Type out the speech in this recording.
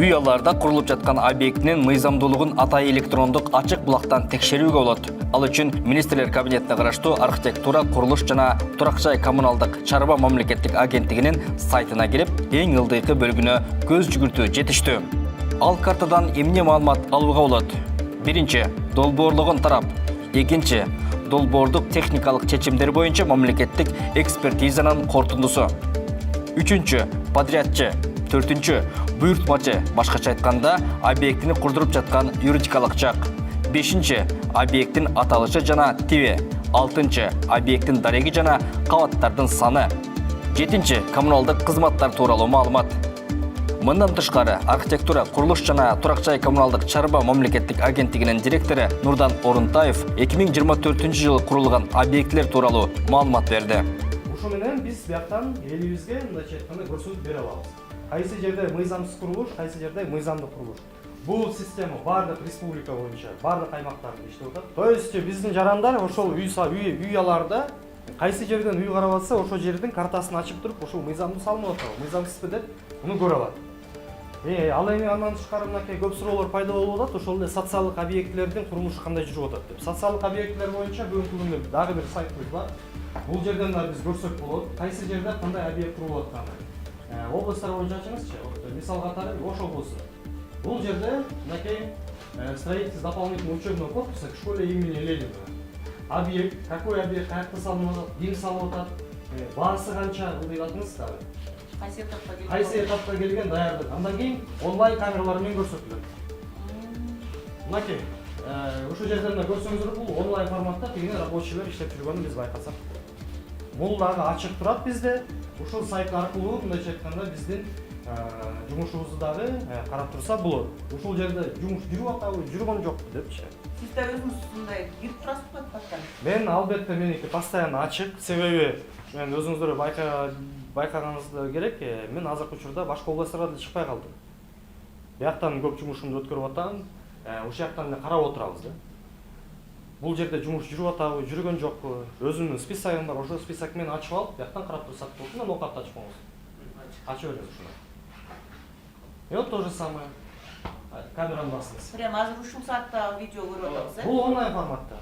үй аларда курулуп жаткан объектинин мыйзамдуулугун атай электрондук ачык булактан текшерүүгө болот. Ал үчүн министрлер кабинетине караштуу архитектура, курулуш жана турак жай коммуналдык чарба мамлекеттик агенттигинин сайтына кирип, эң ылдыйкы бөлүгүнө көз жүгүртүү жетиштүү. Ал картадан эмне маалымат алууга болот? Биринчи, долбоорлогон тарап. Экинчи, долбоордук техникалык чечимдер боюнча мамлекеттик экспертизанын корутундусу. Үчүнчү, подрядчы. Төртүнчү, буйртмачы, башкача айтканда, объектини курдуруп жаткан юридикалык жак. Бешинчи, объекттин аталышы жана тиби. Алтынчы, объекттин дареги жана кабаттардын саны. Жетинчи, коммуналдык кызматтар тууралуу маалымат. Мындан тышкары, архитектура, курулуш жана турак жай коммуналдык чарба мамлекеттик агенттигинин директору Нурдан Орунтаев 2024 жылы курулган объектилер тууралуу маалымат берди. Ушу менен биз бияктан элибизге мындайча айтканда көрсөтүп бере алабыз. Кайсы жерде мыйзамсыз курулуш, кайсы жерде мыйзамдуу курулуш. Бул система бардык республика боюнча, бардык аймактарда иштеп атат. То есть биздин жарандар ошол үй аларда кайсы жерден үй карап атса, ошол жердин картасын ачып туруп, ошол мыйзамдуу салынып атабы, мыйзамсызбы деп муну көрө алат. Ал эми андан тышкары мынакей көп суроолор пайда болуп атат, ошол эле социалдык объектилердин курулушу кандай жүрүп атат деп. Социалдык объектилер боюнча бүгүнкү күндө дагы бир сайтыбыз бар. Бул жерден да биз көрсөк болот, кайсы жерде кандай объект курулуп атканын. Областтар боюнча ачыңызчы, мисал катары Ош облусу. Бул жерде мынакей строительство дополнительного учебного корпуса к школе имени Ленина. Объект, какой объект, каякта салынып атат, ким салып атат, баасы канча ылдыйгатыңыз дагы. Кайсы этапта келген даярдык. Андан кийин онлайн камералар менен көрсөтүлөт. Мынакей, ушул жерден да көрсөңүздөр, бул онлайн форматта тигине рабочийлер иштеп жүргөнүн биз байкасак. Бул дагы ачык турат бизде. Ушул сайт аркылуу мындайча айтканда биздин жумушубузду дагы карап турса болот. Ушул жерде жумуш жүрүп атабы, жүргөн жокпу депчи. Сиз да өзүңүз ушундай кирип турасызбы постоянно? Мен албетте меники постоянно ачык. Себеби мен өзүңүздөр байкаганыңызды керек, мен азыркы учурда башка областтарга да чыкпай калдым. Бияктан көп жумушумду өткөрүп атам, ушул жактан эле карап отурабыз да. Бул жерде жумуш жүрүп атабы, жүргөн жокпу? Өзүмдүн списогум бар, ошол список менен ачып алып, бияктан карап турсак болот. Мына ноқатты ачып коңуз. Ачып беребиз ушуну. И вот то же самое. Камераны басыңыз. Прямо азыр ушул саатта видео көрүп атабыз, Бул онлайн форматта.